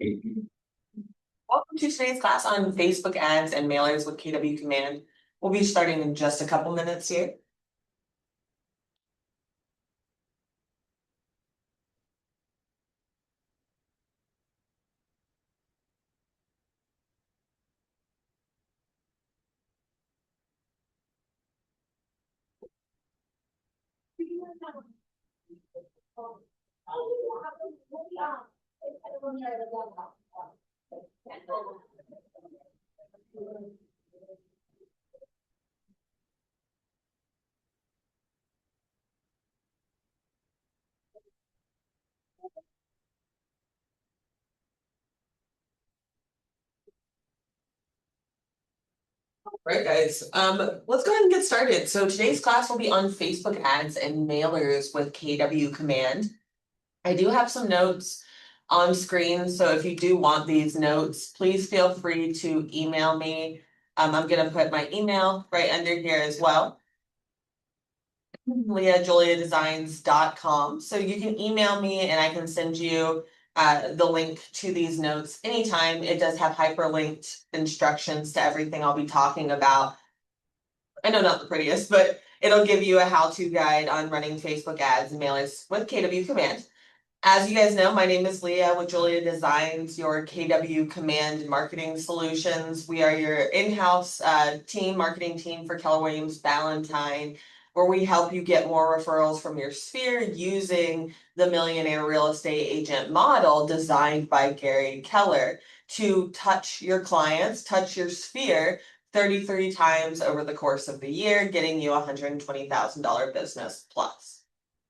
Welcome to today's class on Facebook ads and mailers with KW Command. We'll be starting in just a couple minutes here. Right, guys. Let's go ahead and get started. So today's class will be on Facebook ads and mailers with KW Command. I do have some notes on screen, so if you do want these notes, please feel free to email me. I'm gonna put my email right under here as well. JuLeahDesigns.com. So you can email me and I can send you the link to these notes anytime. It does have hyperlinked instructions to everything I'll be talking about. I know not the prettiest, but it'll give you a how-to guide on running Facebook ads and mailers with KW Command. As you guys know, my name is Leah with JuLeah Designs, your KW Command Marketing Solutions. We are your in-house marketing team for Keller Williams Valentine, where we help you get more referrals from your sphere using the Millionaire Real Estate Agent model designed by Gary Keller to touch your clients, touch your sphere 33 times over the course of the year, getting you a $120,000 business plus.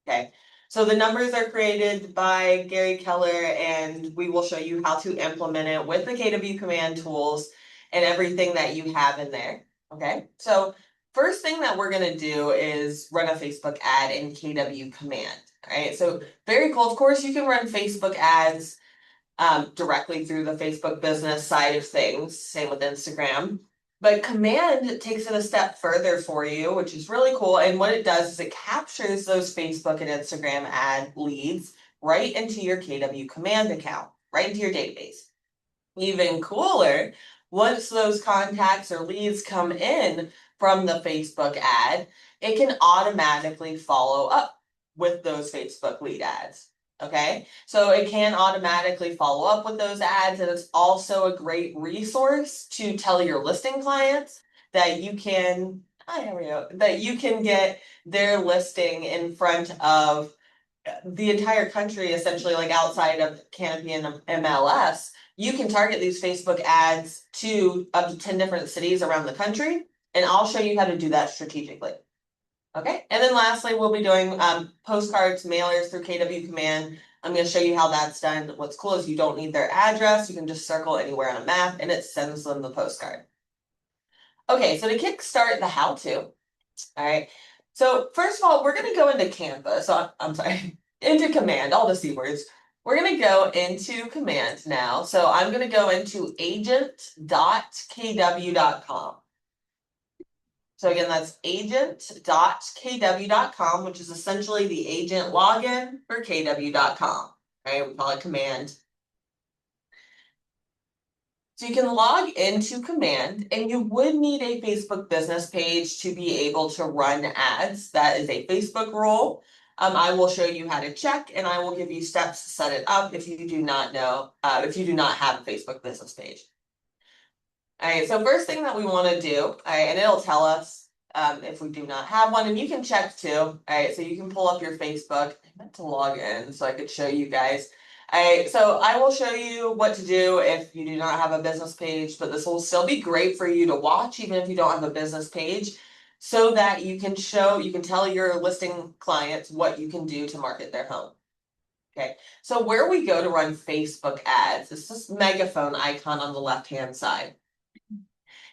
Okay. So the numbers are created by Gary Keller, and we will show you how to implement it with the KW Command tools and everything that you have in there. Okay, so first thing that we're going to do is run a Facebook ad in KW Command. All right, so very cool. Of course, you can run Facebook ads directly through the Facebook business side of things, same with Instagram. But Command takes it a step further for you, which is really cool. And what it does is it captures those Facebook and Instagram ad leads right into your KW Command account, right into your database. Even cooler, once those contacts or leads come in from the Facebook ad, it can automatically follow up with those Facebook lead ads. Okay, so it can automatically follow up with those ads, and it's also a great resource to tell your listing clients that you can, that you can get their listing in front of the entire country, essentially, like outside of Canopy and MLS. You can target these Facebook ads to up to 10 different cities around the country, and I'll show you how to do that strategically. Okay, and then lastly, we'll be doing postcards, mailers through KW Command. I'm going to show you how that's done. What's cool is you don't need their address. You can just circle anywhere on a map and it sends them the postcard. Okay, so to kickstart the how-to, all right. So first of all, we're going to go into Canva. So I'm sorry, into Command, all the C words. We're going to go into Command now. So I'm going to go into agent.kw.com. So again, that's agent.kw.com, which is essentially the agent login for kw.com. Right? We call it Command. So you can log into Command, and you would need a Facebook business page to be able to run ads. That is a Facebook rule. I will show you how to check, and I will give you steps to set it up if you do not know, if you do not have a Facebook business page. All right, so first thing that we want to do, all right, and it'll tell us if we do not have one, and you can check too. All right, so you can pull up your Facebook. I meant to log in so I could show you guys. All right, so I will show you what to do if you do not have a business page, but this will still be great for you to watch even if you don't have a business page, so that you can tell your listing clients what you can do to market their home. Okay, so where we go to run Facebook ads is this megaphone icon on the left-hand side.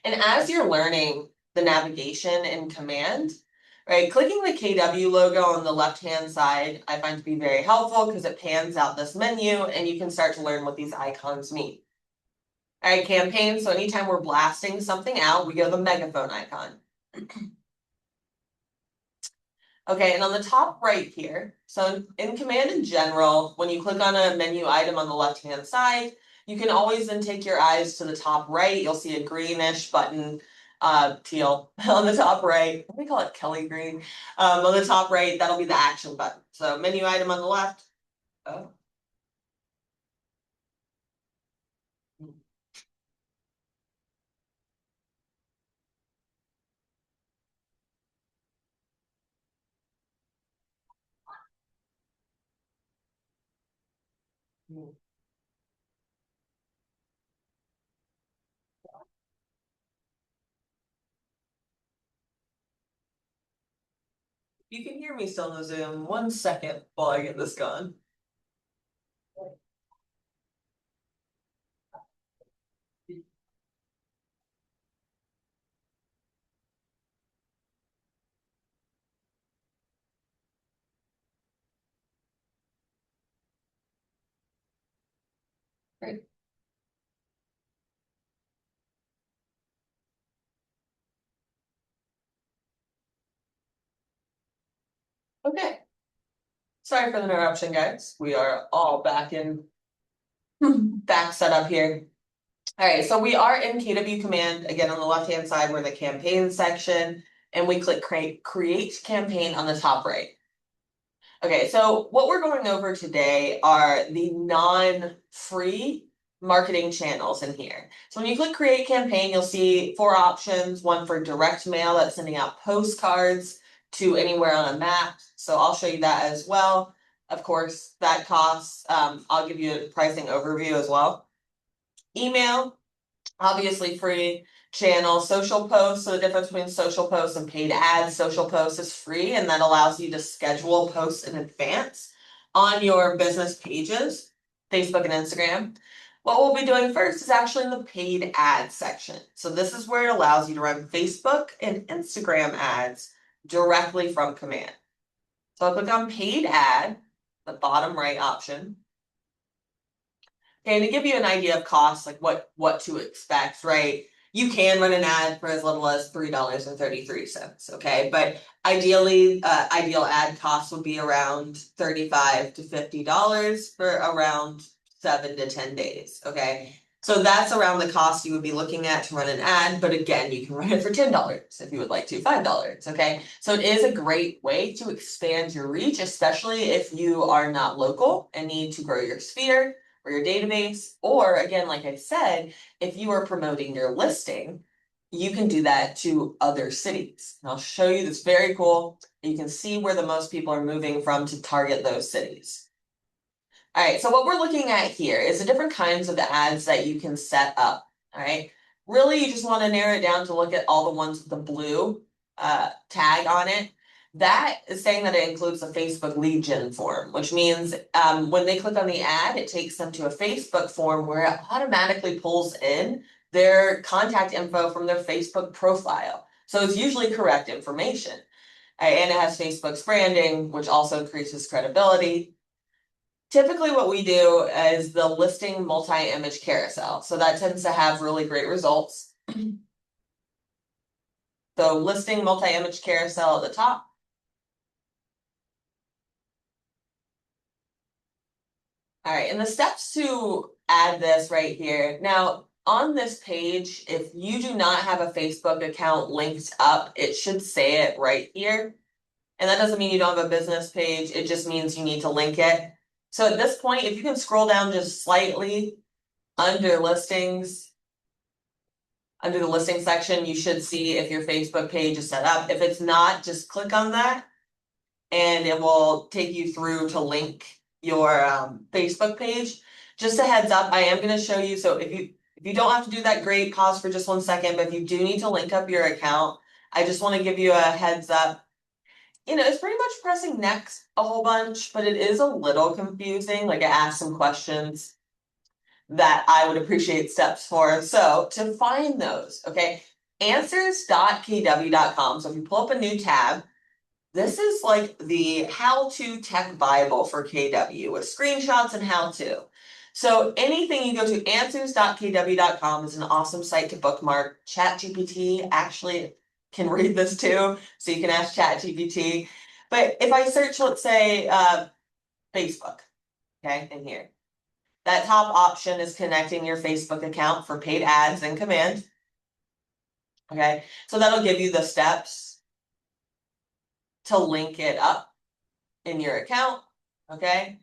And as you're learning the navigation in Command, right, clicking the KW logo on the left-hand side, I find to be very helpful because it pans out this menu and you can start to learn what these icons mean. All right, campaign. So anytime we're blasting something out, we go to the megaphone icon. Okay, and on the top right here, so in Command in general, when you click on a menu item on the left-hand side, You can always then take your eyes to the top right. You'll see a greenish button, teal on the top right. We call it Kelly green. On the top right, that'll be the action button. So menu item on the left. Oh. You can hear me still in the Zoom. 1 second while I get this going. Great. Okay. Sorry for the interruption, guys. We are all back in back set up here. All right, so we are in KW command again on the left-hand side. We're the campaign section, and we click create campaign on the top right. Okay, so what we're going over today are the non-free marketing channels in here. So when you click create campaign, you'll see 4 options, one for direct mail that's sending out postcards to anywhere on a map. So I'll show you that as well. Of course, that costs, I'll give you a pricing overview as well. Email, obviously free. Channel, social posts. So the difference between social posts and paid ads, social posts is free, and that allows you to schedule posts in advance on your business pages, Facebook and Instagram. What we'll be doing first is actually in the paid ads section. So this is where it allows you to run Facebook and Instagram ads directly from command. So I'll click on paid ad, the bottom right option. Okay, to give you an idea of cost, like what to expect, right? You can run an ad for as little as $3.33, okay? But ideally, ideal ad cost would be around $35 to $50 for around 7 to 10 days, okay? So that's around the cost you would be looking at to run an ad, but again, you can run it for $10 if you would like to, $5, okay? So it is a great way to expand your reach, especially if you are not local and need to grow your sphere or your database, or again, like I said, if you are promoting your listing, you can do that to other cities. And I'll show you this very cool. You can see where the most people are moving from to target those cities. All right, so what we're looking at here is the different kinds of ads that you can set up. All right, really, you just want to narrow it down to look at all the ones with the blue tag on it. That is saying that it includes a Facebook lead gen form, which means when they click on the ad, it takes them to a Facebook form where it automatically pulls in their contact info from their Facebook profile. So it's usually correct information. And it has Facebook's branding, which also increases credibility. Typically what we do is the listing multi-image carousel. So that tends to have really great results. So listing multi-image carousel at the top. All right, and the steps to add this right here. Now, on this page, if you do not have a Facebook account linked up, it should say it right here. And that doesn't mean you don't have a business page, it just means you need to link it. So at this point, if you can scroll down just slightly under listings, under the listing section, you should see if your Facebook page is set up. If it's not, just click on that and it will take you through to link your Facebook page. Just a heads up, I am going to show you. So if you don't have to do that, great, pause for just 1 second. But if you do need to link up your account, I just want to give you a heads up. You know, it's pretty much pressing next a whole bunch, but it is a little confusing. Like, it asks some questions that I would appreciate steps for. So to find those, okay, answers.kw.com. So if you pull up a new tab, this is like the how-to tech Bible for KW with screenshots and how-to. So anything you go to answers.kw.com is an awesome site to bookmark. ChatGPT actually can read this too, so you can ask ChatGPT. But if I search, let's say, Facebook, okay, in here. That top option is connecting your Facebook account for paid ads in Command. Okay, so that'll give you the steps to link it up in your account. Okay,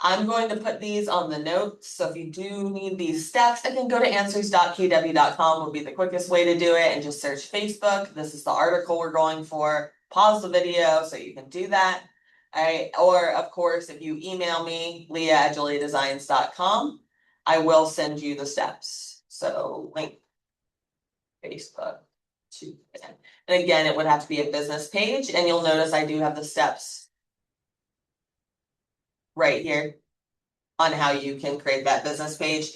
I'm going to put these on the notes. So if you do need these steps, again, go to answers.kw.com would be the quickest way to do it, and just search Facebook. This is the article we're going for. Pause the video so you can do that. All right, or of course, if you email me, leah@JuLeahDesigns.com, I will send you the steps. So link Facebook to, and again, it would have to be a business page, and you'll notice I do have the steps right here on how you can create that business page.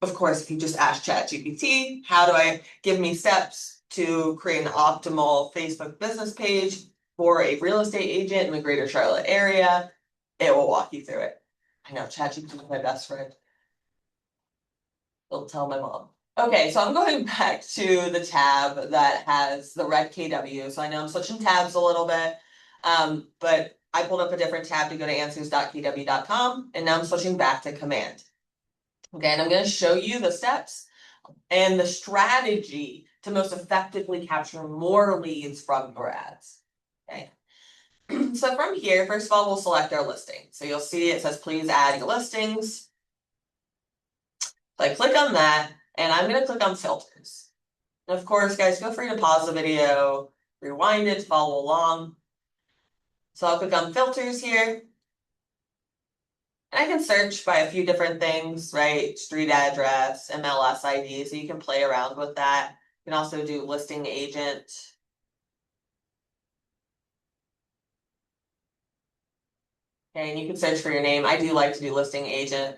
Of course, if you just ask ChatGPT, how do I give me steps to create an optimal Facebook business page for a real estate agent in the greater Charlotte area, it will walk you through it. I know ChatGPT is my best friend. Don't tell my mom. Okay, so I'm going back to the tab that has the red KW. So I know I'm switching tabs a little bit, but I pulled up a different tab to go to answers.kw.com, and now I'm switching back to Command. Okay, and I'm going to show you the steps and the strategy to most effectively capture more leads from your ads. Okay, so from here, first of all, we'll select our listing. So you'll see it says, please add your listings. So I click on that, and I'm going to click on filters. And of course, guys, feel free to pause the video, rewind it to follow along. So I'll click on filters here. And I can search by a few different things, right? Street address, MLS ID, so you can play around with that. You can also do listing agent. Okay, and you can search for your name. I do like to do listing agent.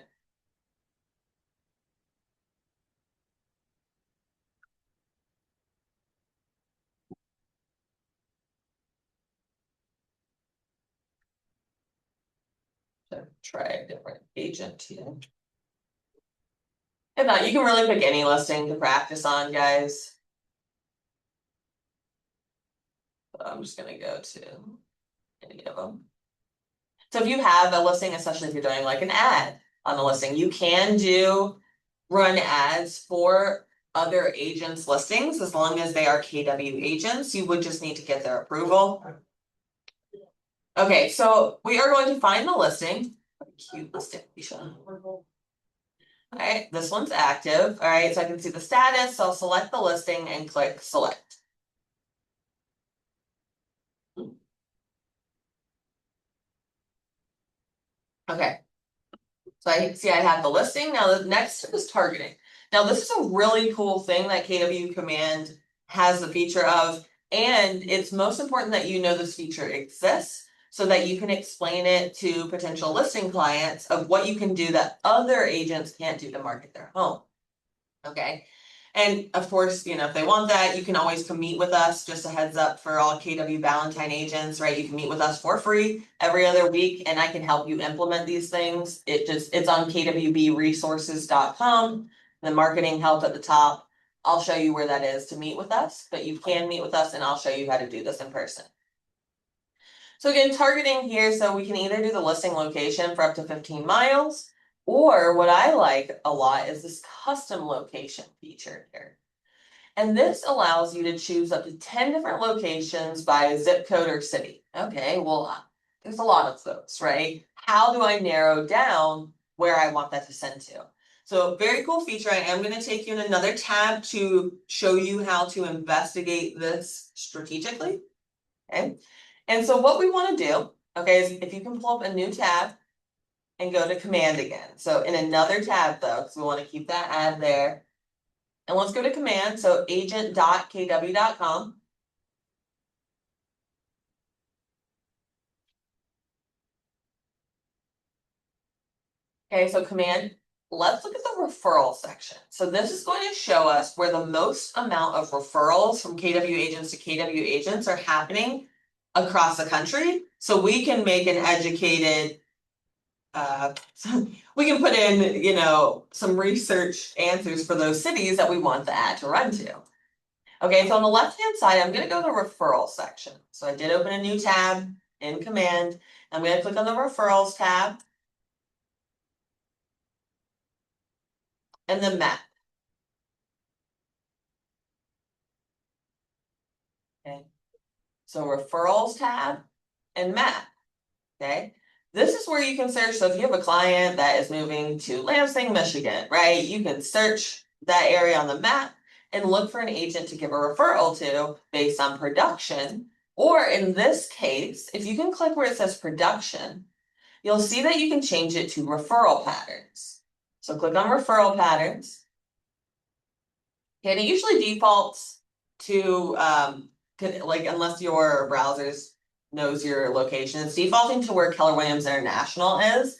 So try a different agent here. If not, you can really pick any listing to practice on, guys. So I'm just gonna go to any of them. So if you have a listing, especially if you're doing like an ad on the listing, you can run ads for other agents' listings as long as they are KW agents. You would just need to get their approval. Okay, so we are going to find the listing. Cute listing, all right, this one's active. All right, so I can see the status. So I'll select the listing and click select. Okay, so I see I have the listing. Now the next step is targeting. Now this is a really cool thing that KW Command has the feature of, and it's most important that you know this feature exists so that you can explain it to potential listing clients of what you can do that other agents can't do to market their home. Okay. And of course, if they want that, you can always come meet with us. Just a heads up for all KW Valentine agents, right? You can meet with us for free every other week, and I can help you implement these things. It's on kwbresources.com, the marketing help at the top. I'll show you where that is to meet with us, but you can meet with us and I'll show you how to do this in person. So again, targeting here, so we can either do the listing location for up to 15 miles, or what I like a lot is this custom location feature here. And this allows you to choose up to 10 different locations by zip code or city. Okay, well, there's a lot of those, right? How do I narrow down where I want that to send to? So very cool feature. I am going to take you in another tab to show you how to investigate this strategically. Okay. And so what we want to do, okay, is if you can pull up a new tab and go to Command again. So in another tab though, because we want to keep that ad there. And let's go to Command, so agent.kw.com. Okay, so Command, let's look at the referral section. So this is going to show us where the most amount of referrals from KW agents to KW agents are happening across the country. So we can make an educated, we can put in, some research answers for those cities that we want the ad to run to. Okay, so on the left-hand side, I'm gonna go to the referral section. So I did open a new tab in Command. I'm gonna click on the referrals tab. and then map. Okay, so referrals tab and map. Okay, this is where you can search. So if you have a client that is moving to Lansing, Michigan, right, you can search that area on the map and look for an agent to give a referral to based on production. Or in this case, if you can click where it says production, you'll see that you can change it to referral patterns. So click on referral patterns. And it usually defaults to, like, unless your browser knows your location, it's defaulting to where Keller Williams International is.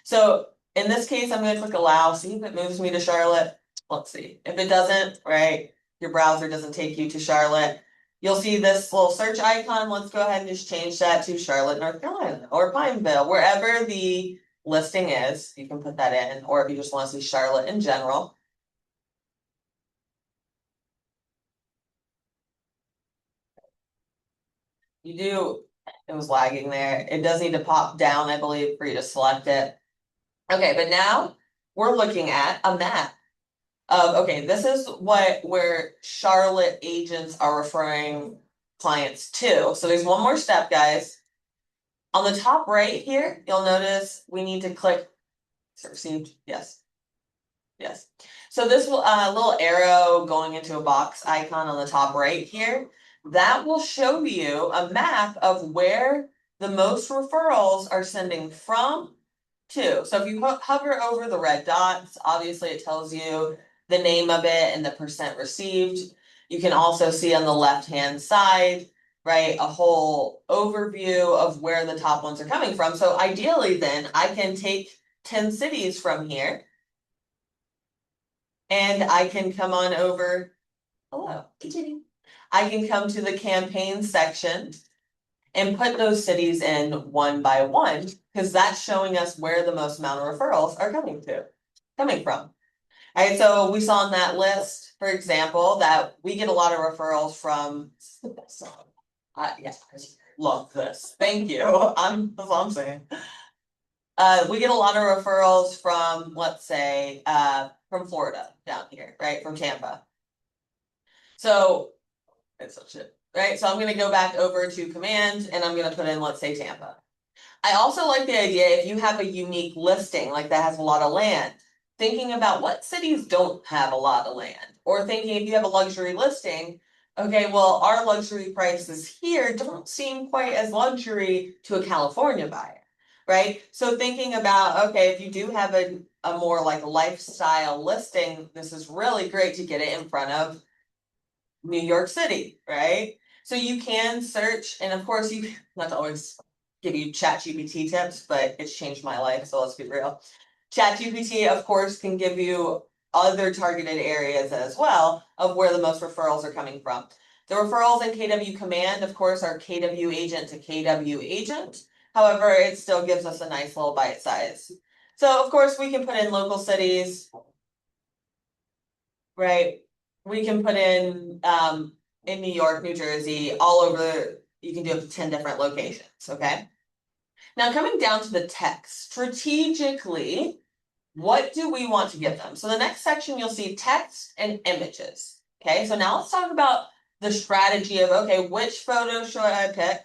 So in this case, I'm going to click allow, see if it moves me to Charlotte. Let's see. If it doesn't, right, your browser doesn't take you to Charlotte, you'll see this little search icon. Let's go ahead and just change that to Charlotte, North Carolina, or Pineville, wherever the listing is. You can put that in, or if you just want to see Charlotte in general. You do, it was lagging there. It does need to pop down, I believe, for you to select it. Okay, but now we're looking at a map of, okay, this is where Charlotte agents are referring clients to. So there's one more step, guys. On the top right here, you'll notice we need to click received. Yes. Yes. So this little arrow going into a box icon on the top right here, that will show you a map of where the most referrals are sending from to. So if you hover over the red dots, obviously it tells you the name of it and the percent received. You can also see on the left-hand side, right, a whole overview of where the top ones are coming from. So ideally then I can take 10 cities from here and I can come on over, hello, continue. I can come to the campaign section and put those cities in one by one, because that's showing us where the most amount of referrals are coming from. All right, so we saw in that list, for example, that we get a lot of referrals from, this is the best song. Yes, I love this. Thank you. That's all I'm saying. We get a lot of referrals from, let's say, from Florida down here, right? From Tampa. So it's such shit, right? So I'm gonna go back over to command and I'm gonna put in, let's say, Tampa. I also like the idea if you have a unique listing, like that has a lot of land, thinking about what cities don't have a lot of land, or thinking if you have a luxury listing, okay, well, our luxury prices here don't seem quite as luxury to a California buyer, right? So thinking about, okay, if you do have a more like lifestyle listing, this is really great to get it in front of New York City, right? So you can search, and of course you not to always give you ChatGPT tips, but it's changed my life, so let's be real. ChatGPT, of course, can give you other targeted areas as well of where the most referrals are coming from. The referrals in KW Command, of course, are KW agent to KW agent. However, it still gives us a nice little bite size. So of course we can put in local cities, right? We can put in New York, New Jersey, all over, you can do up to 10 different locations, okay? Now coming down to the text, strategically, what do we want to give them? So the next section you'll see text and images. Okay, so now let's talk about the strategy of, okay, which photo should I pick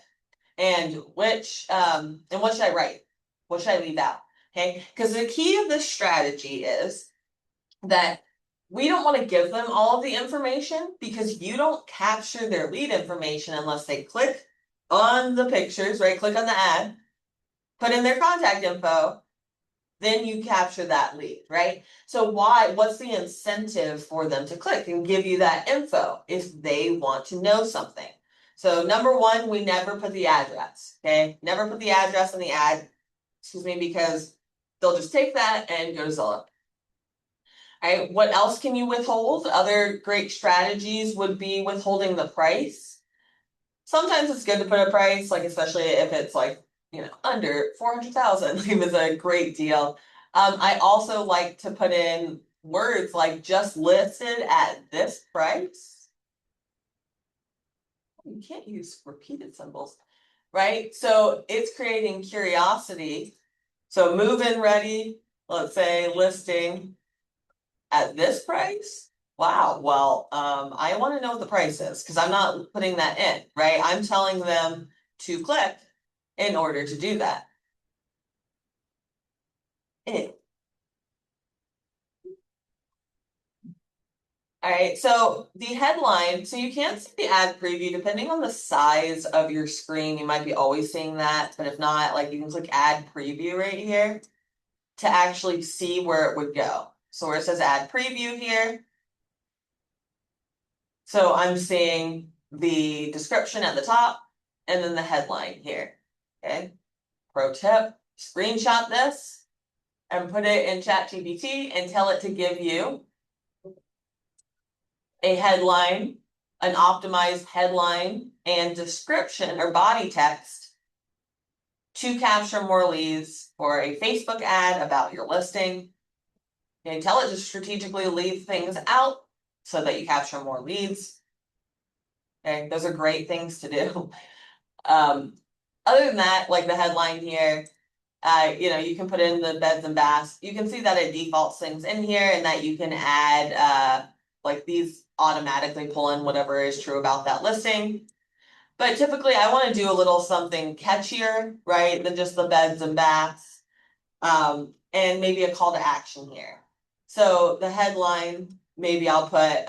and which and what should I write? What should I leave out? Okay, because the key of this strategy is that we don't want to give them all of the information because you don't capture their lead information unless they click on the pictures, right? Click on the ad, put in their contact info, then you capture that lead, right? So what's the incentive for them to click and give you that info if they want to know something? So number one, we never put the address, okay? Never put the address in the ad, excuse me, because they'll just take that and go to Zillow. All right, what else can you withhold? Other great strategies would be withholding the price. Sometimes it's good to put a price, like especially if it's like, under 400,000, like it's a great deal. I also like to put in words like just listed at this price. You can't use repeated symbols, right? So it's creating curiosity. So move-in ready, let's say listing at this price? Wow, well, I want to know what the price is because I'm not putting that in, right? I'm telling them to click in order to do that. Eh. All right, so the headline, so you can't see the ad preview depending on the size of your screen. You might be always seeing that, but if not, like you can click ad preview right here to actually see where it would go. So where it says ad preview here, so I'm seeing the description at the top and then the headline here. Okay. Pro tip, screenshot this and put it in ChatGPT and tell it to give you a headline, an optimized headline and description or body text to capture more leads for a Facebook ad about your listing. Okay, tell it to strategically leave things out so that you capture more leads. Okay, those are great things to do. Other than that, like the headline here, you can put in the beds and baths. You can see that it defaults things in here and that you can add, like these automatically pull in whatever is true about that listing. But typically I want to do a little something catchier, right, than just the beds and baths. And maybe a call to action here. So the headline, maybe I'll put,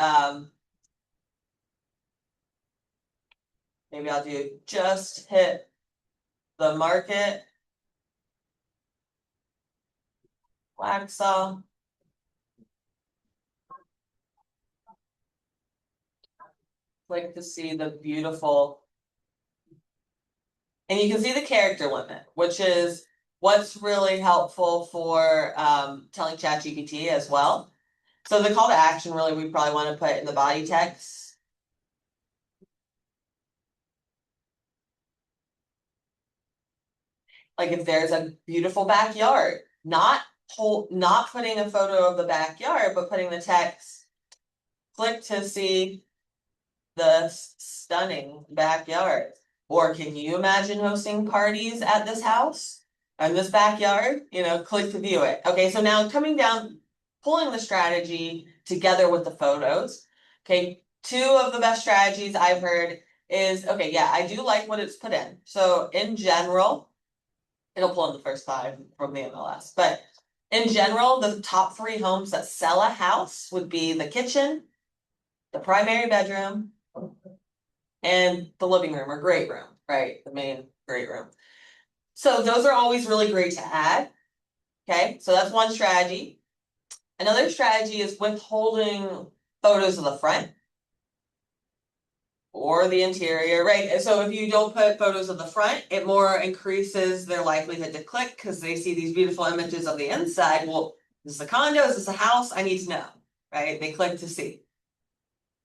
maybe I'll do just hit the market, Waxaw. Click to see the beautiful, and you can see the character limit, which is what's really helpful for telling ChatGPT as well. So the call to action, really, we probably want to put in the body text. Like if there's a beautiful backyard, not putting a photo of the backyard, but putting the text, click to see the stunning backyard. Or can you imagine hosting parties at this house and this backyard? Click to view it. Okay, so now coming down, pulling the strategy together with the photos. Okay, two of the best strategies I've heard is, okay, yeah, I do like what it's put in. So in general, it'll pull in the first 5 from the MLS. But in general, the top 3 homes that sell a house would be the kitchen, the primary bedroom, and the living room or great room, right? The main great room. So those are always really great to add. Okay, so that's one strategy. Another strategy is withholding photos of the front or the interior, right? So if you don't put photos of the front, it more increases their likelihood to click because they see these beautiful images of the inside. Well, is this a condo? Is this a house? I need to know, right? They click to see.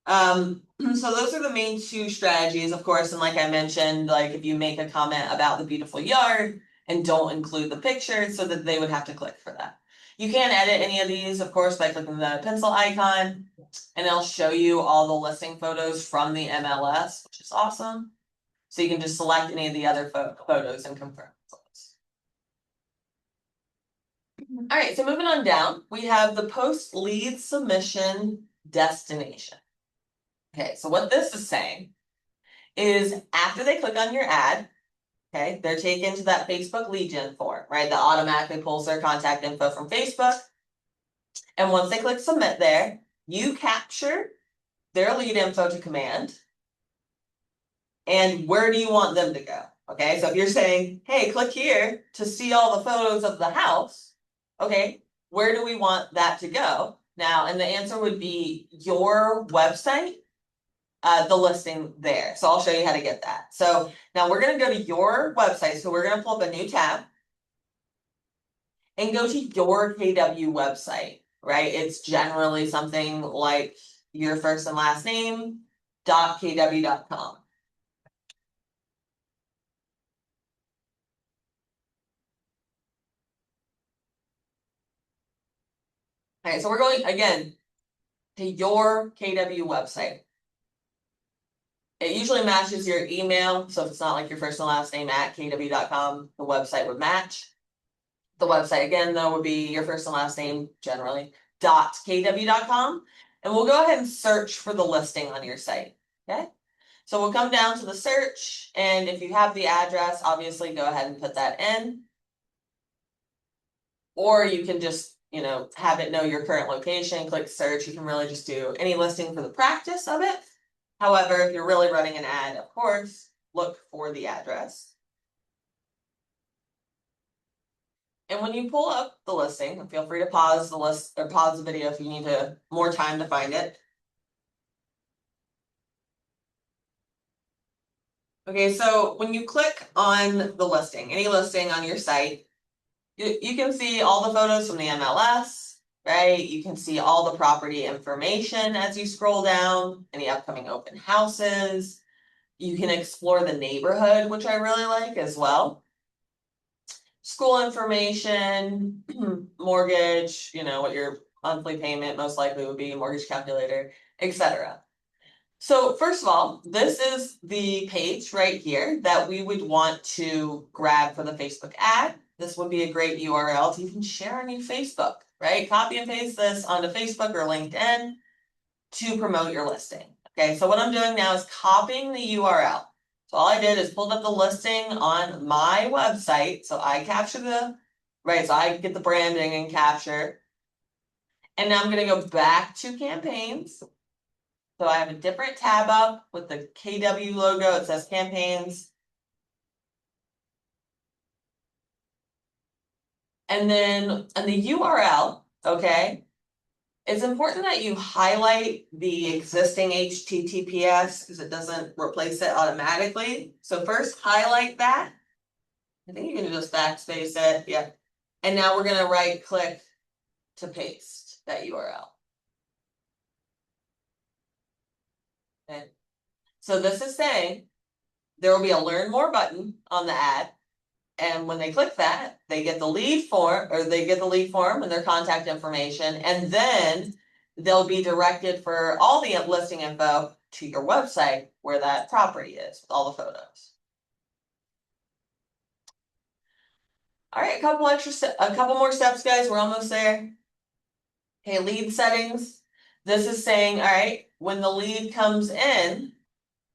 So those are the main 2 strategies, of course, and like I mentioned, like if you make a comment about the beautiful yard and don't include the picture so that they would have to click for that. You can edit any of these, of course, by clicking the pencil icon, and it'll show you all the listing photos from the MLS, which is awesome. So you can just select any of the other photos and confirm. All right, so moving on down, we have the post lead submission destination. Okay, so what this is saying is after they click on your ad, okay, they're taken to that Facebook lead gen form, right? That automatically pulls their contact info from Facebook. And once they click submit there, you capture their lead info to command. And where do you want them to go? Okay, so if you're saying, hey, click here to see all the photos of the house, okay, where do we want that to go? Now, and the answer would be your website, the listing there. So I'll show you how to get that. So now we're going to go to your website. So we're going to pull up a new tab and go to your KW website, right? It's generally something like your first and last name .kw.com. All right, so we're going again to your KW website. It usually matches your email, so if it's not like your first and last name at kw.com, the website would match. The website again, though, would be your first and last name generally listing.kw.com, and we'll go ahead and search for the listing on your site. Okay, so we'll come down to the search, and if you have the address, obviously go ahead and put that in. Or you can just, have it know your current location, click search. You can really just do any listing for the practice of it. However, if you're really running an ad, of course, look for the address. And when you pull up the listing, feel free to pause the list or pause the video if you need more time to find it. Okay, so when you click on the listing, any listing on your site, you can see all the photos from the MLS, right? You can see all the property information as you scroll down, any upcoming open houses. You can explore the neighborhood, which I really like as well. School information, mortgage, what your monthly payment most likely would be, mortgage calculator, etc. So first of all, this is the page right here that we would want to grab for the Facebook ad. This would be a great URL to even share on your Facebook, right? Copy and paste this onto Facebook or LinkedIn to promote your listing. Okay, so what I'm doing now is copying the URL. So all I did is pulled up the listing on my website. So I capture so I get the branding and capture. And now I'm going to go back to campaigns. So I have a different tab up with the KW logo. It says campaigns. And then on the URL, okay, it's important that you highlight the existing HTTPS because it doesn't replace it automatically. So first highlight that. I think you can just backspace it. Yeah. And now we're going to right click to paste that URL. Okay. So this is saying there will be a learn more button on the ad. And when they click that, they get the lead form and their contact information. And then they'll be directed for all the listing info to your website where that property is with all the photos. All right, a couple more steps, guys. We're almost there. Okay, lead settings. This is saying, all right, when the lead comes in,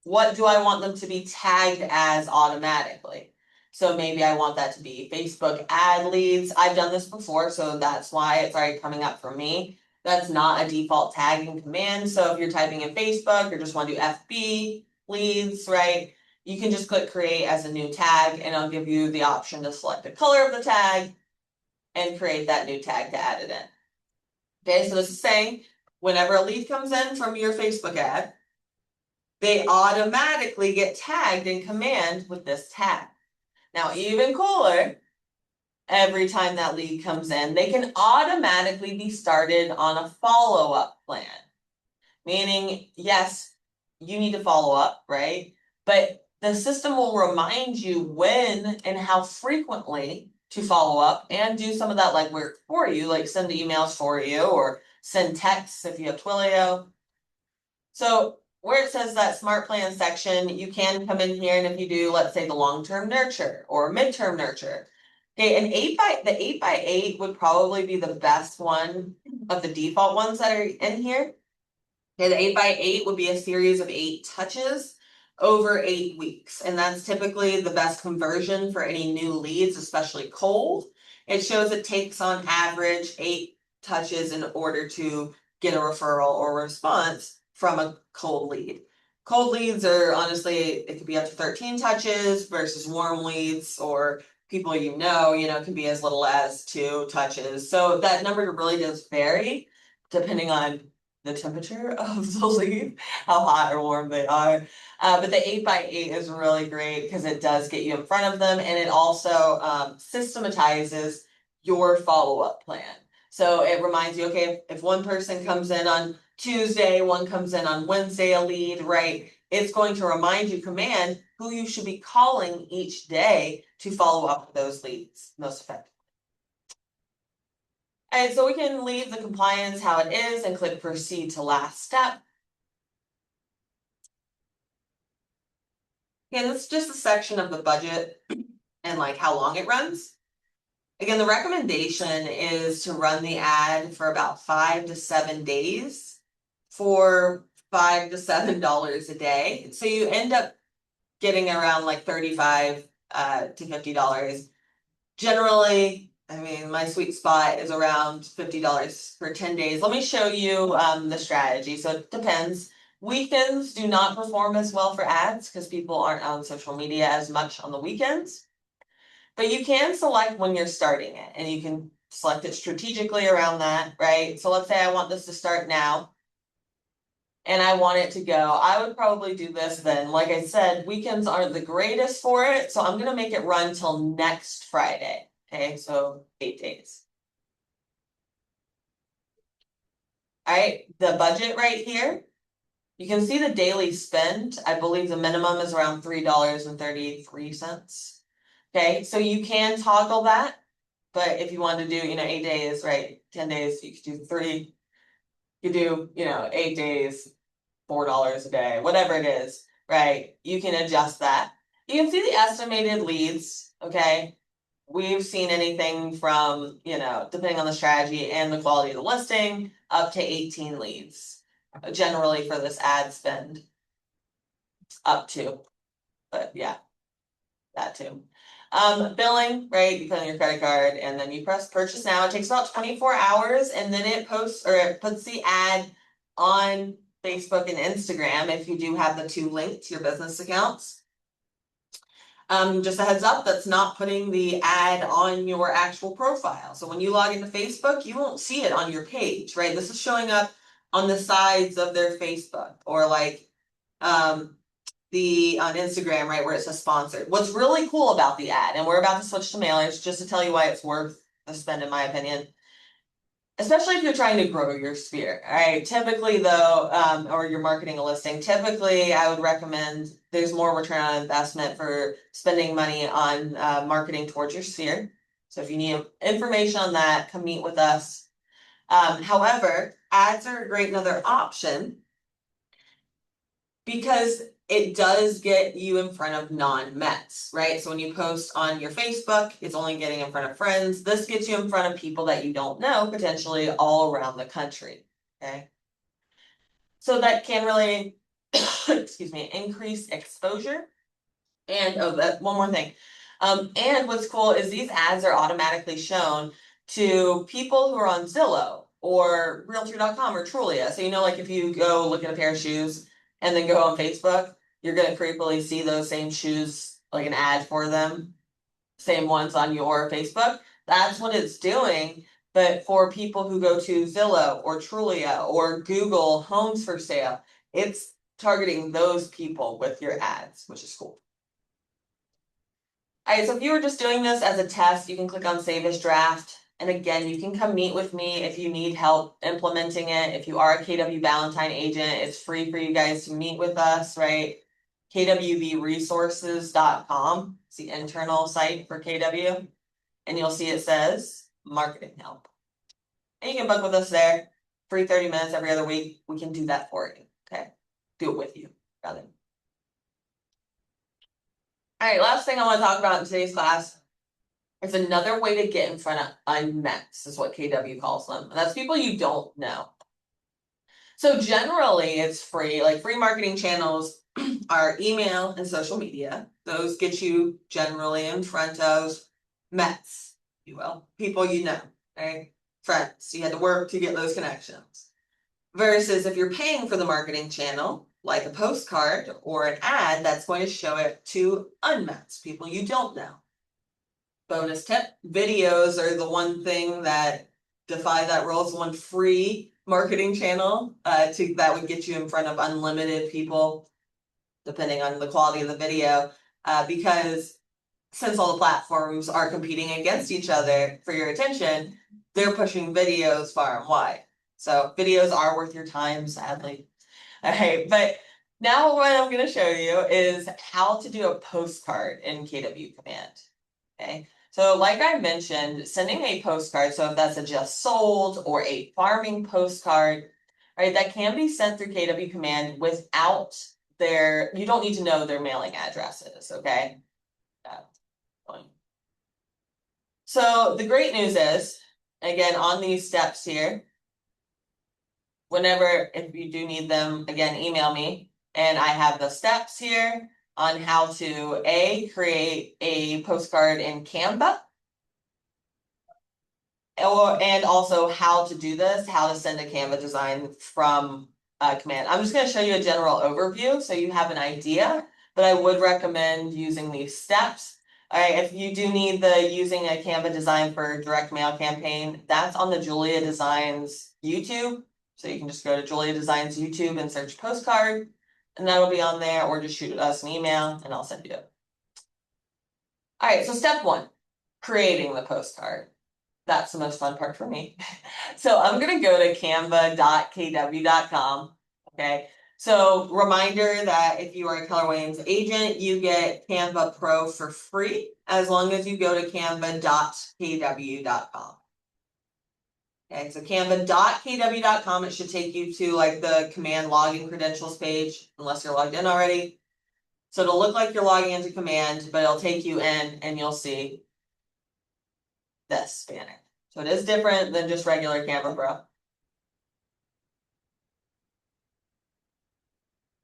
what do I want them to be tagged as automatically? So maybe I want that to be Facebook ad leads. I've done this before, so that's why it's already coming up for me. That's not a default tagging command. So if you're typing in Facebook or just want to do FB leads, right? You can just click create as a new tag and it'll give you the option to select the color of the tag and create that new tag to add it in. Okay, so this is saying whenever a lead comes in from your Facebook ad, they automatically get tagged in command with this tag. Now, even cooler, every time that lead comes in, they can automatically be started on a follow-up plan. Meaning, yes, you need to follow up, right? But the system will remind you when and how frequently to follow up and do some of that legwork for you, like send emails for you or send texts if you have Twilio. So where it says that smart plan section, you can come in here and if you do, let's say the long-term nurture or midterm nurture. Okay, the 8x8 would probably be the best one of the default ones that are in here. Okay, the 8x8 would be a series of 8 touches over 8 weeks. And that's typically the best conversion for any new leads, especially cold. It shows it takes on average 8 touches in order to get a referral or response from a cold lead. Cold leads are honestly, it could be up to 13 touches versus warm leads or people can be as little as 2 touches. So that number really does vary depending on the temperature of the lead, how hot or warm they are. But the 8x8 is really great because it does get you in front of them and it also systematizes your follow-up plan. So it reminds you, okay, if one person comes in on Tuesday, one comes in on Wednesday, a lead, right? It's going to remind you command who you should be calling each day to follow up with those leads most effectively. And so we can leave the compliance how it is and click proceed to last step. Okay, this is just a section of the budget and like how long it runs. Again, the recommendation is to run the ad for about 5 to 7 days for $5 to $7 a day. So you end up getting around like $35 to $50. Generally, I mean, my sweet spot is around $50 for 10 days. Let me show you the strategy. So it depends. Weekends do not perform as well for ads because people aren't on social media as much on the weekends. But you can select when you're starting it, and you can select it strategically around that, right? So let's say I want this to start now and I want it to go. I would probably do this then. Like I said, weekends aren't the greatest for it, so I'm gonna make it run till next Friday. Okay, so 8 days. All right, the budget right here. You can see the daily spend. I believe the minimum is around $3.33. Okay, so you can toggle that. But if you want to do, 8 days, right? 10 days, you could do 3. You could do, 8 days, $4 a day, whatever it is, right? You can adjust that. You can see the estimated leads, okay? We've seen anything from, depending on the strategy and the quality of the listing, up to 18 leads, generally for this ad spend. Up to, but yeah, that too. Billing, right? You put in your credit card and then you press purchase now. It takes about 24 hours and then it posts or it puts the ad on Facebook and Instagram if you do have the 2 linked to your business accounts. Just a heads up, that's not putting the ad on your actual profile. So when you log into Facebook, you won't see it on your page, right? This is showing up on the sides of their Facebook or like on Instagram, right, where it says sponsored. What's really cool about the ad, and we're about to switch to mailers just to tell you why it's worth the spend, in my opinion, especially if you're trying to grow your sphere. All right, typically though, or you're marketing a listing, typically I would recommend there's more return on investment for spending money on marketing towards your sphere. So if you need information on that, come meet with us. However, ads are a great another option because it does get you in front of non-Mets, right? So when you post on your Facebook, it's only getting in front of friends. This gets you in front of people that you don't know, potentially all around the country, okay? So that can really, excuse me, increase exposure. And one more thing. And what's cool is these ads are automatically shown to people who are on Zillow or Realtor.com or JuLeah. So like if you go look at a pair of shoes and then go on Facebook, you're gonna creepily see those same shoes, like an ad for them, same ones on your Facebook. That's what it's doing. But for people who go to Zillow or JuLeah or Google Homes for Sale, it's targeting those people with your ads, which is cool. All right, so if you were just doing this as a test, you can click on Save as Draft. And again, you can come meet with me if you need help implementing it. If you are a KW Valentine agent, it's free for you guys to meet with us, right? kwvresources.com. It's the internal site for KW. And you'll see it says marketing help. And you can book with us there. Free 30 minutes every other week. We can do that for you, okay? Do it with you, rather. All right, last thing I want to talk about in today's class is another way to get in front of unmets, is what KW calls them. And that's people you don't know. So generally it's free, like free marketing channels are email and social media. Those get you generally in front of mets, if you will, people you know, right? Friends. You had to work to get those connections. Versus if you're paying for the marketing channel, like a postcard or an ad, that's going to show it to unmets, people you don't know. Bonus tip, videos are the one thing that defy that rule. It's one free marketing channel that would get you in front of unlimited people, depending on the quality of the video, because since all the platforms are competing against each other for your attention, they're pushing videos far and wide. So videos are worth your time, sadly. All right, but now what I'm going to show you is how to do a postcard in KW Command. Okay, so like I mentioned, sending a postcard, so if that's a just sold or a farming postcard, right, that can be sent through KW Command without you don't need to know their mailing addresses, okay? So the great news is, again, on these steps here, whenever, if you do need them, again, email me. And I have the steps here on how to create a postcard in Canva. And also how to do this, how to send a Canva design from command. I'm just going to show you a general overview so you have an idea, but I would recommend using these steps. All right, if you do need the using a Canva design for direct mail campaign, that's on the JuLeah Designs YouTube. So you can just go to JuLeah Designs YouTube and search postcard, and that'll be on there, or just shoot us an email and I'll send you it. All right, so step one, creating the postcard. That's the most fun part for me. So I'm going to go to canva.kw.com. Okay. So reminder that if you are a Keller Williams agent, you get Canva Pro for free as long as you go to canva.kw.com. Okay, so canva.kw.com, it should take you to like the command login credentials page, unless you're logged in already. So it'll look like you're logging into command, but it'll take you in and you'll see this banner. So it is different than just regular Canva Pro.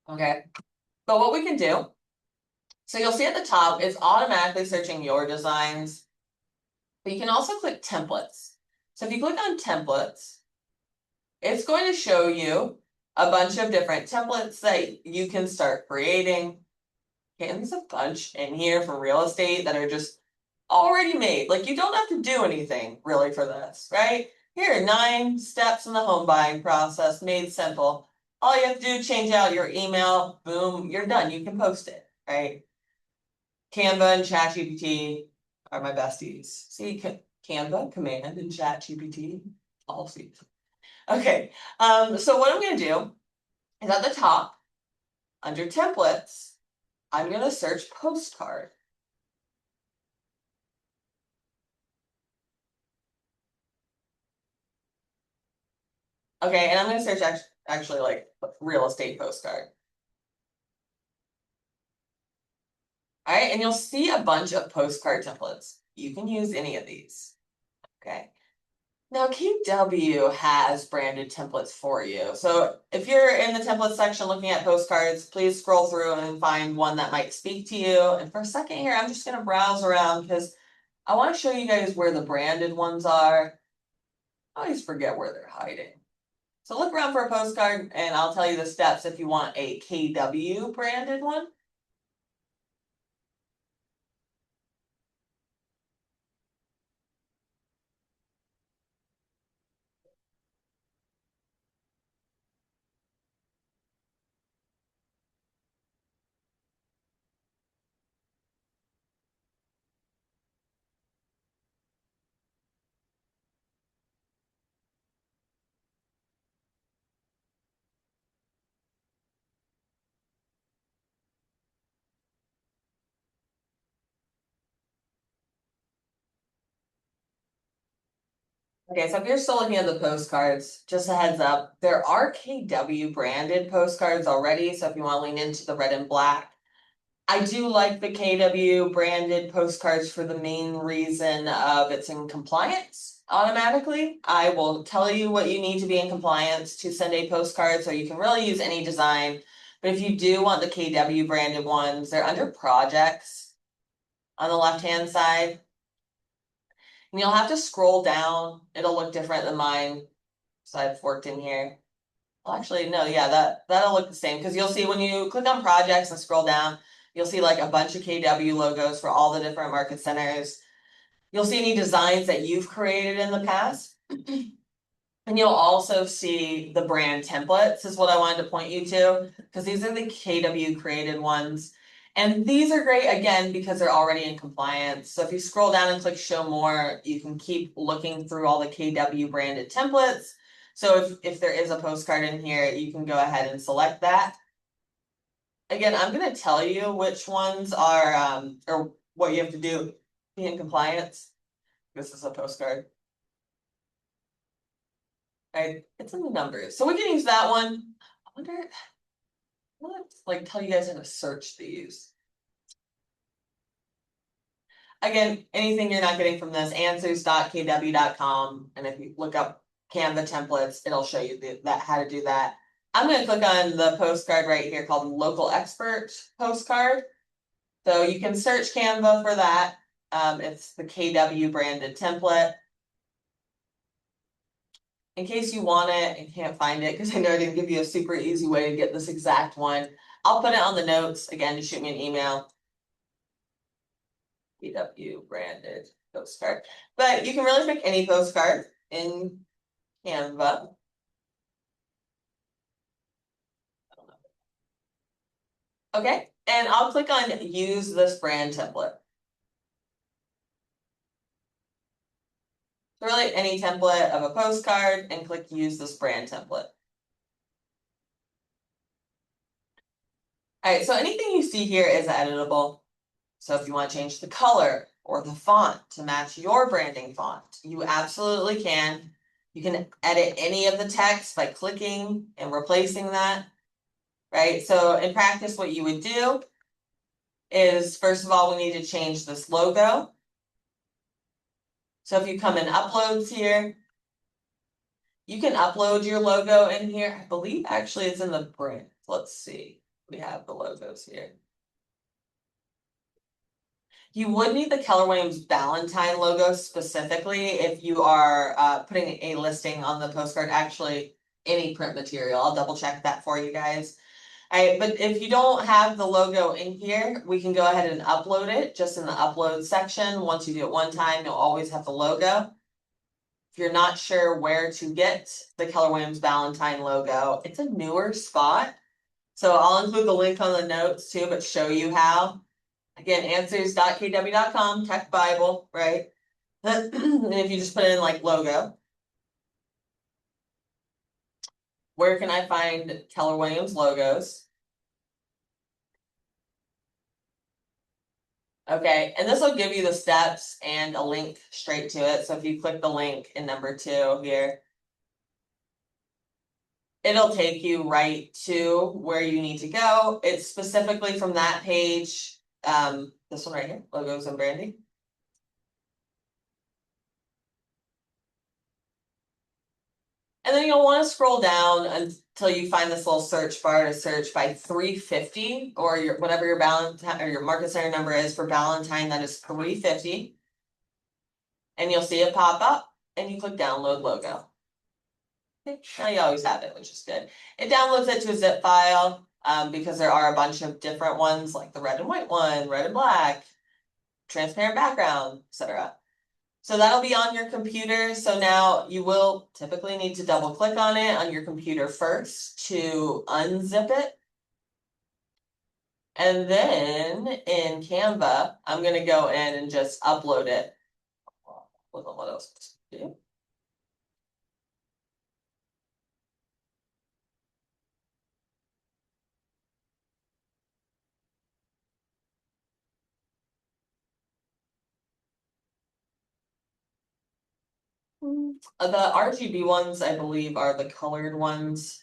Okay, but what we can do, so you'll see at the top, it's automatically searching your designs, but you can also click templates. So if you click on templates, it's going to show you a bunch of different templates that you can start creating. Okay, and there's a bunch in here for real estate that are just already made. Like you don't have to do anything really for this, right? Here, 9 steps in the home buying process, made simple. All you have to do, change out your email, boom, you're done. You can post it, right? Canva and ChatGPT are my besties. See, Canva, Command, and ChatGPT, all see. Okay, so what I'm gonna do is at the top, under templates, I'm gonna search postcard. Okay, and I'm gonna search actually like real estate postcard. All right, and you'll see a bunch of postcard templates. You can use any of these. Okay. Now KW has branded templates for you. So if you're in the template section looking at postcards, please scroll through and find one that might speak to you. And for a second here, I'm just gonna browse around because I want to show you guys where the branded ones are. I always forget where they're hiding. So look around for a postcard and I'll tell you the steps if you want a KW branded one. Okay, so if you're still looking at the postcards, just a heads up, there are KW branded postcards already. So if you want to lean into the red and black, I do like the KW branded postcards for the main reason of it's in compliance automatically. I will tell you what you need to be in compliance to send a postcard, so you can really use any design. But if you do want the KW branded ones, they're under projects on the left-hand side. And you'll have to scroll down. It'll look different than mine. So I've worked in here. Well, actually, no, yeah, that'll look the same because you'll see when you click on projects and scroll down, you'll see like a bunch of KW logos for all the different market centers. You'll see any designs that you've created in the past. And you'll also see the brand templates is what I wanted to point you to, because these are the KW created ones. And these are great, again, because they're already in compliance. So if you scroll down and click show more, you can keep looking through all the KW branded templates. So if there is a postcard in here, you can go ahead and select that. Again, I'm going to tell you which ones are, or what you have to do to be in compliance. This is a postcard. Right, it's in the numbers. So we can use that one. I wonder, like tell you guys how to search these. again, anything you're not getting from this, answers.kw.com, and if you look up Canva templates, it'll show you that how to do that. I'm going to click on the postcard right here called Local Expert Postcard. So you can search Canva for that. It's the KW branded template. In case you want it and can't find it, because I know I didn't give you a super easy way to get this exact one, I'll put it on the notes. Again, just shoot me an email. KW branded postcard. But you can really pick any postcard in Canva. Okay, and I'll click on use this brand template. So really any template of a postcard and click use this brand template. All right, so anything you see here is editable. So if you want to change the color or the font to match your branding font, you absolutely can. You can edit any of the text by clicking and replacing that, right? So in practice, what you would do is, first of all, we need to change this logo. So if you come in uploads here, you can upload your logo in here. I believe actually it's in the brand. Let's see. We have the logos here. You would need the Keller Williams Ballantine logo specifically if you are putting a listing on the postcard, actually any print material. I'll double check that for you guys. All right, but if you don't have the logo in here, we can go ahead and upload it just in the upload section. Once you do it one time, you'll always have the logo. If you're not sure where to get the Keller Williams Ballantine logo, it's a newer spot. So I'll include the link on the notes too, but show you how. Again, answers.kw.com, tech Bible, right? And if you just put in like logo, where can I find Keller Williams logos? Okay, and this will give you the steps and a link straight to it. So if you click the link in number 2 here, it'll take you right to where you need to go. It's specifically from that page, this one right here, logos and branding. And then you'll want to scroll down until you find this little search bar to search by 350 or your whatever your Ballantine or your market center number is for Ballantine, that is 350. And you'll see it pop up and you click download logo. Okay, now you always have it, which is good. It downloads it to a zip file because there are a bunch of different ones like the red and white one, red and black, transparent background, etc. So that'll be on your computer. So now you will typically need to double click on it on your computer first to unzip it. And then in Canva, I'm going to go in and just upload it. What else to do? The RGB ones, I believe, are the colored ones.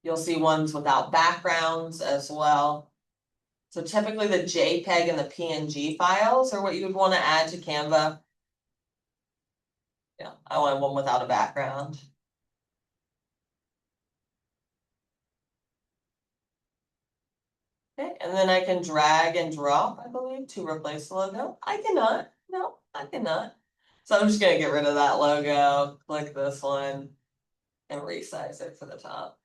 You'll see ones without backgrounds as well. So typically the JPEG and the PNG files are what you would want to add to Canva. Yeah, I want one without a background. Okay, and then I can drag and drop, I believe, to replace the logo. I cannot. No, I cannot. So I'm just going to get rid of that logo, click this one, and resize it for the top.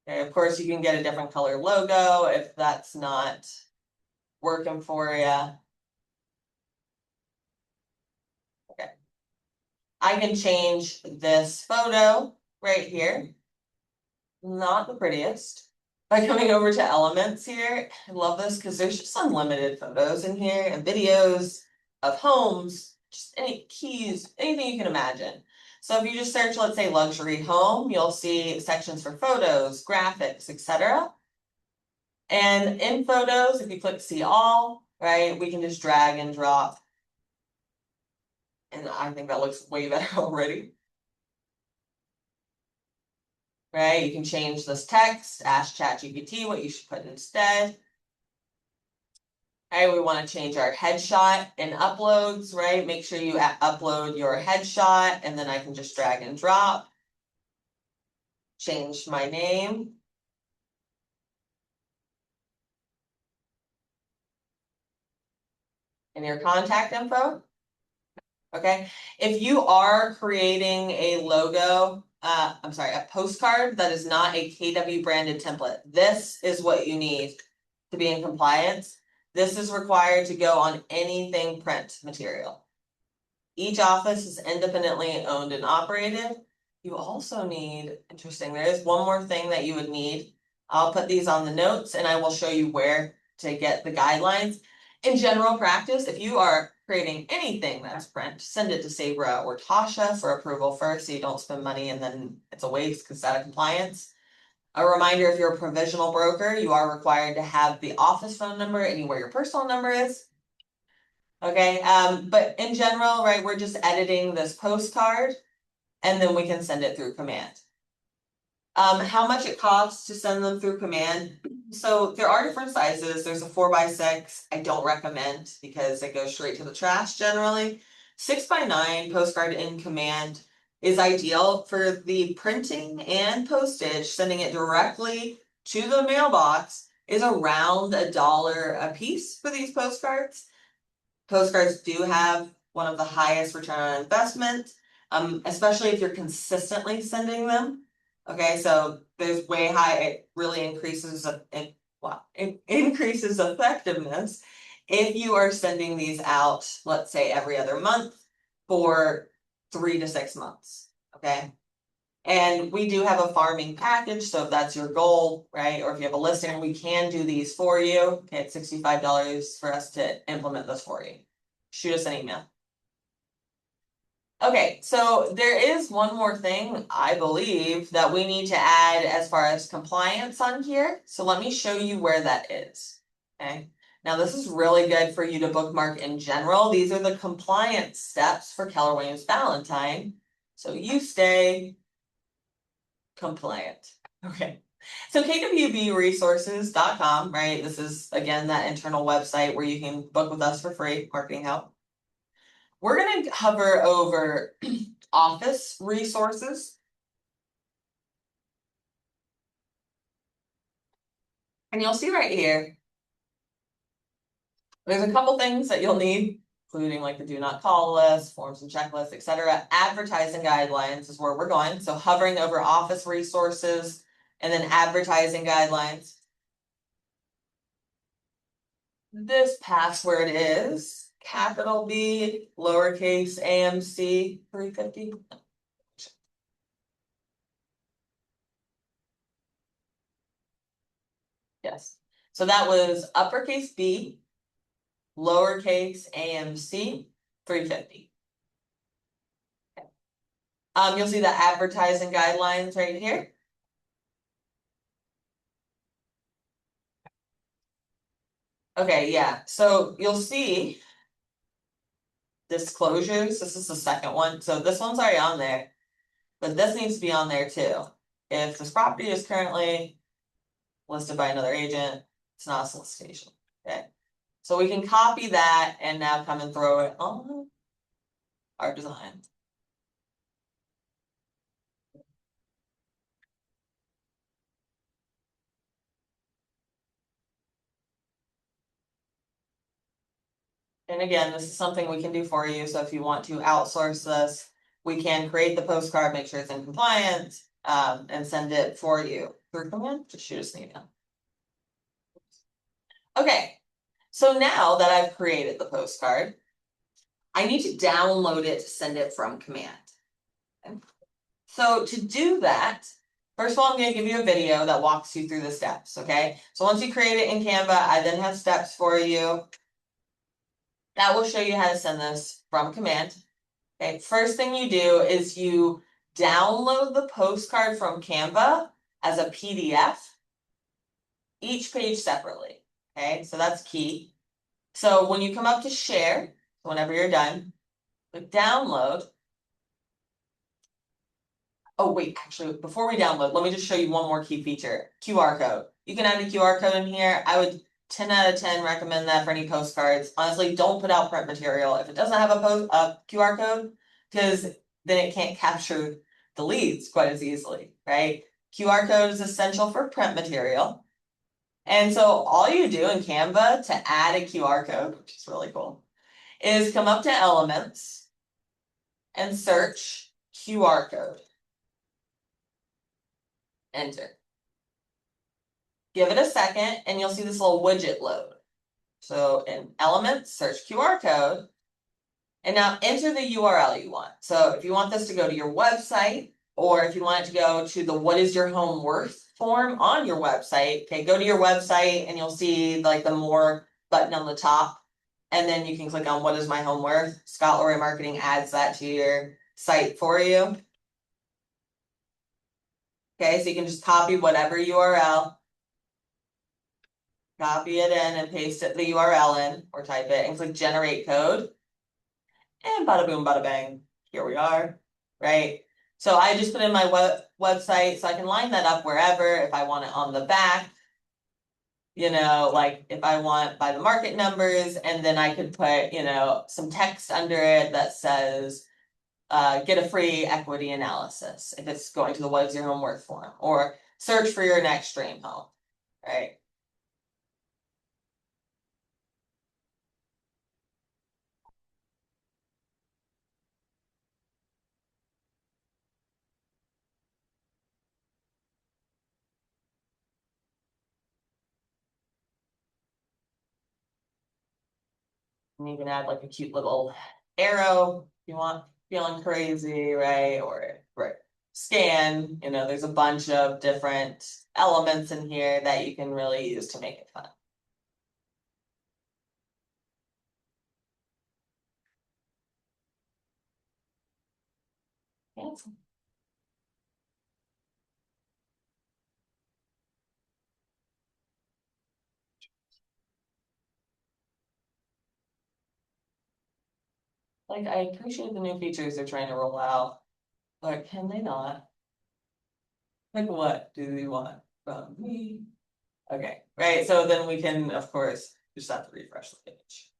Okay, of course, you can get a different color logo if that's not working for you. Okay. I can change this photo right here. Not the prettiest. By coming over to elements here, I love this because there's just unlimited photos in here and videos of homes, just any keys, anything you can imagine. So if you just search, let's say luxury home, you'll see sections for photos, graphics, etc. And in photos, if you click see all, right, we can just drag and drop. And I think that looks way better already. Right, you can change this text, ask ChatGPT what you should put instead. Okay, we want to change our headshot in uploads, right? Make sure you upload your headshot, and then I can just drag and drop. Change my name. And your contact info. Okay, if you are creating a logo, I'm sorry, a postcard that is not a KW branded template, this is what you need to be in compliance. This is required to go on anything print material. Each office is independently owned and operated. You also need, interesting, there is one more thing that you would need. I'll put these on the notes and I will show you where to get the guidelines. In general practice, if you are creating anything that's print, send it to Sabra or Tasha for approval first so you don't spend money and then it's a waste because it's out of compliance. A reminder, if you're a provisional broker, you are required to have the office phone number and where your personal number is. Okay, but in general, right, we're just editing this postcard and then we can send it through command. How much it costs to send them through command. So there are different sizes. There's a 4x6. I don't recommend because it goes straight to the trash generally. 6x9 postcard in command is ideal for the printing and postage. Sending it directly to the mailbox is around $1 a piece for these postcards. Postcards do have one of the highest return on investment, especially if you're consistently sending them. Okay, so there's way high, it really increases it increases effectiveness if you are sending these out, let's say every other month for 3 to 6 months. Okay. And we do have a farming package, so if that's your goal, right, or if you have a listing, we can do these for you. Okay, it's $65 for us to implement this for you. Shoot us an email. Okay, so there is one more thing I believe that we need to add as far as compliance on here. So let me show you where that is. Okay, now this is really good for you to bookmark in general. These are the compliance steps for Keller Williams Valentine. So you stay compliant. Okay. So kwbresources.com, right? This is again that internal website where you can book with us for free, marketing help. We're going to hover over office resources. And you'll see right here, there's a couple things that you'll need, including like the do not call list, forms and checklists, etc. Advertising guidelines is where we're going. So hovering over office resources and then advertising guidelines. This password is capital B, lowercase AMC 350. Yes. So that was uppercase B, lowercase AMC 350. Okay. You'll see the advertising guidelines right here. Okay, yeah. So you'll see disclosures. This is the second one. So this one's already on there, but this needs to be on there too. If this property is currently listed by another agent, it's not a solicitation. Okay. So we can copy that and now come and throw it on our design. And again, this is something we can do for you. So if you want to outsource this, we can create the postcard, make sure it's in compliance, and send it for you through command. Just shoot us an email. Okay, so now that I've created the postcard, I need to download it to send it from command. Okay. So to do that, first of all, I'm going to give you a video that walks you through the steps. Okay, so once you create it in Canva, I then have steps for you that will show you how to send this from command. Okay, first thing you do is you download the postcard from Canva as a PDF, each page separately. Okay, so that's key. So when you come up to share, whenever you're done, click download. Oh wait, actually, before we download, let me just show you one more key feature, QR code. You can add a QR code in here. I would 10 out of 10 recommend that for any postcards. Honestly, don't put out print material if it doesn't have a QR code, because then it can't capture the leads quite as easily, right? QR code is essential for print material. And so all you do in Canva to add a QR code, which is really cool, is come up to Elements and search QR code. Enter. Give it a second and you'll see this little widget load. So in Elements, search QR code, and now enter the URL you want. So if you want this to go to your website, or if you want it to go to the what is your home worth form on your website, okay, go to your website and you'll see like the more button on the top, and then you can click on what is my home worth. Scott Lorry Marketing adds that to your site for you. Okay, so you can just copy whatever URL, copy it in and paste it the URL in, or type it and click generate code. And bada boom, bada bang, here we are, right? So I just put in my website, so I can line that up wherever, if I want it on the back, you know, like if I want by the market numbers, and then I could put, you know, some text under it that says, get a free equity analysis if it's going to the what is your home worth form, or search for your next dream home, right? And you can add like a cute little arrow if you want, feeling crazy, right? Or right, scan, you know, there's a bunch of different elements in here that you can really use to make it fun. Yes. Like, I appreciate the new features they're trying to roll out, but can they not? Like, what do they want from me? Okay, right, so then we can, of course, just have to refresh the page.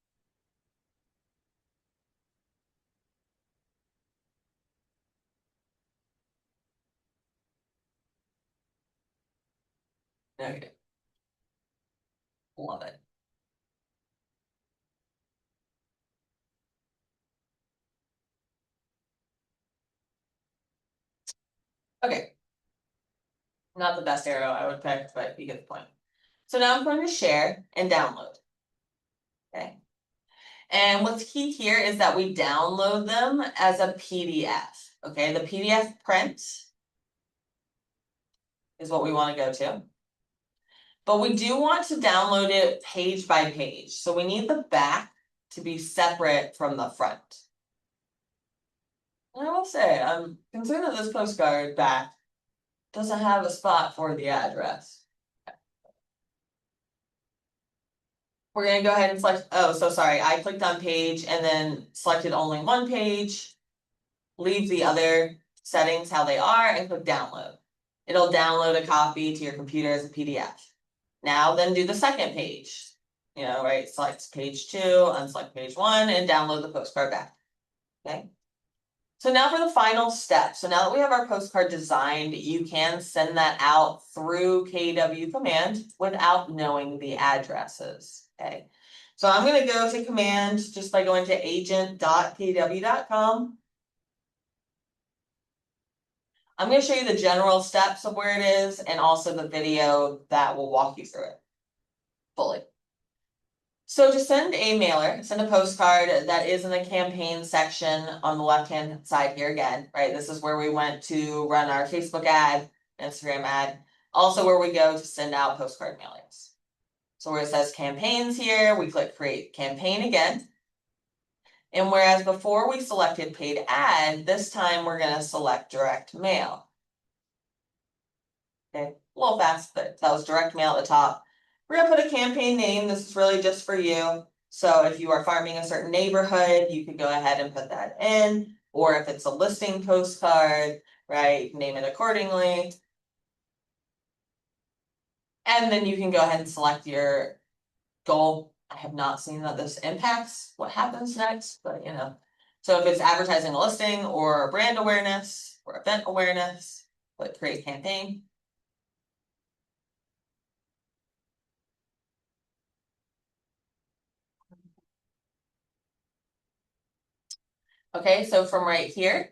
Okay. Love it. Okay. Not the best arrow I would pick, but you get the point. So now I'm going to share and download. Okay. And what's key here is that we download them as a PDF. Okay, the PDF print is what we want to go to. But we do want to download it page by page. So we need the back to be separate from the front. And I will say, I'm concerned that this postcard back doesn't have a spot for the address. We're gonna go ahead and select, oh, so sorry, I clicked on page and then selected only one page. Leave the other settings how they are and click download. It'll download a copy to your computer as a PDF. Now then do the second page. You know, right, select page 2, unselect page 1, and download the postcard back. Okay. So now for the final step. So now that we have our postcard designed, you can send that out through KW command without knowing the addresses. Okay. So I'm going to go to command just by going to agent.kw.com. I'm going to show you the general steps of where it is and also the video that will walk you through it fully. So to send a mailer, send a postcard that is in the campaign section on the left-hand side here again, right? This is where we went to run our Facebook ad, Instagram ad, also where we go to send out postcard mailings. So where it says campaigns here, we click create campaign again. And whereas before we selected paid ad, this time we're going to select direct mail. Okay, a little fast, but that was direct mail at the top. We're going to put a campaign name. This is really just for you. So if you are farming a certain neighborhood, you can go ahead and put that in. Or if it's a listing postcard, right, name it accordingly. And then you can go ahead and select your goal. I have not seen that this impacts what happens next, but you know. So if it's advertising a listing or brand awareness or event awareness, click create campaign. Okay, so from right here,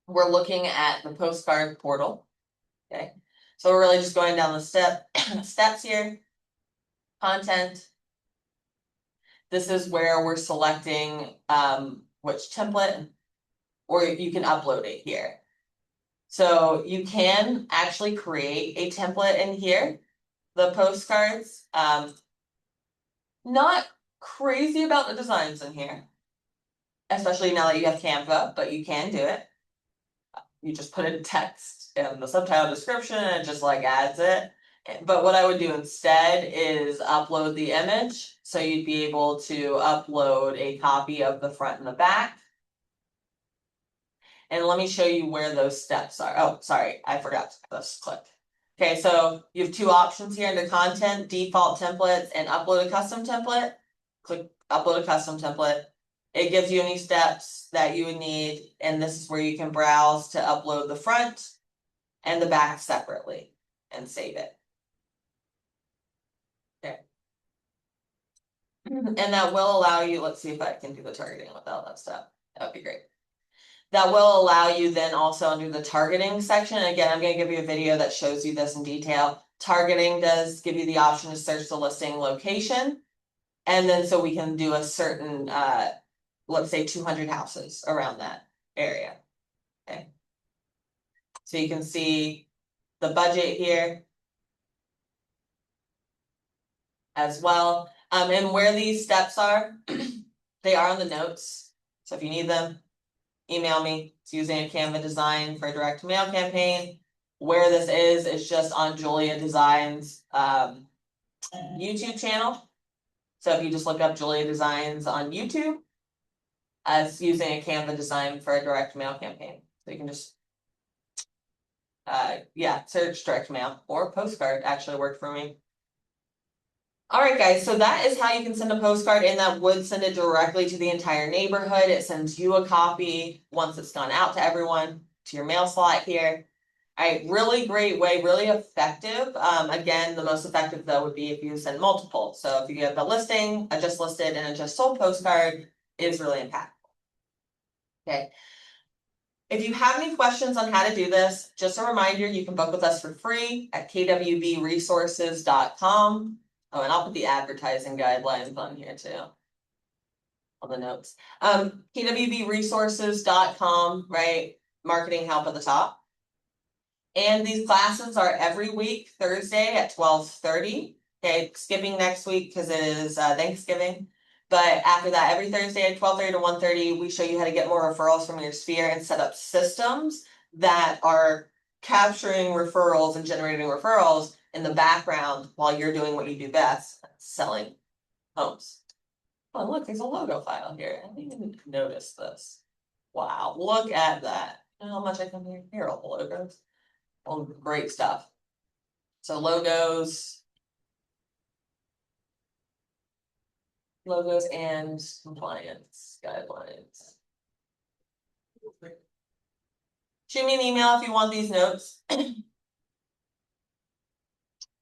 we're looking at the postcard portal. Okay, so we're really just going down the steps here. Content. This is where we're selecting which template, or you can upload it here. So you can actually create a template in here, the postcards. Not crazy about the designs in here, especially now that you have Canva, but you can do it. You just put in text in the subtitle description and it just like adds it. But what I would do instead is upload the image. So you'd be able to upload a copy of the front and the back. And let me show you where those steps are. Oh, sorry, I forgot. Let's click. Okay, so you have two options here under content, default templates, and upload a custom template. Click upload a custom template. It gives you any steps that you would need, and this is where you can browse to upload the front and the back separately and save it. Okay. And that will allow you, let's see if I can do the targeting without that stuff. That would be great. That will allow you then also under the targeting section. Again, I'm going to give you a video that shows you this in detail. Targeting does give you the option to search the listing location. And then so we can do a certain, let's say 200 houses around that area. Okay. So you can see the budget here as well. And where these steps are, they are on the notes. So if you need them, email me. It's using a Canva design for a direct mail campaign. Where this is just on JuLeah Designs YouTube channel. So if you just look up JuLeah Designs on YouTube, it's using a Canva design for a direct mail campaign. So you can just search direct mail or postcard actually worked for me. All right, guys, so that is how you can send a postcard, and that would send it directly to the entire neighborhood. It sends you a copy once it's gone out to everyone, to your mail slot here. All right, really great way, really effective. Again, the most effective though would be if you send multiple. So if you have a listing, a just listed, and a just sold postcard, is really impactful. Okay. If you have any questions on how to do this, just a reminder, you can book with us for free at kwbresources.com. Oh, and I'll put the advertising guidelines on here too. On the notes. kwbresources.com, right? Marketing help at the top. And these classes are every week, Thursday at 12:30. Okay, skipping next week because it is Thanksgiving. But after that, every Thursday at 12:30 to 1:30, we show you how to get more referrals from your sphere and set up systems that are capturing referrals and generating referrals in the background while you're doing what you do best, selling homes. Oh, look, there's a logo file here. I didn't even notice this. Wow, look at that. You know how much I can hear all the logos. Oh, great stuff. So logos and compliance guidelines. Shoot me an email if you want these notes.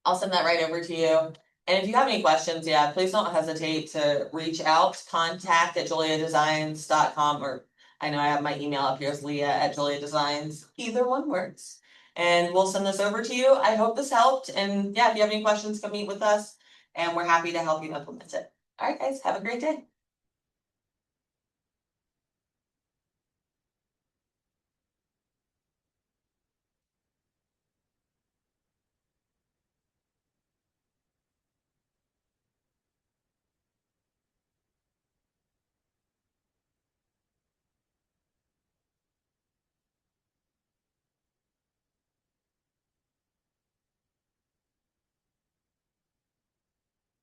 I'll send that right over to you. And if you have any questions, please don't hesitate to reach out, contact@juleahdesigns.com, or I know I have my email up here is leah@juleahdesigns. Either one works. And we'll send this over to you. I hope this helped. And if you have any questions, come meet with us and we're happy to help you implement it. All right, guys, have a great day.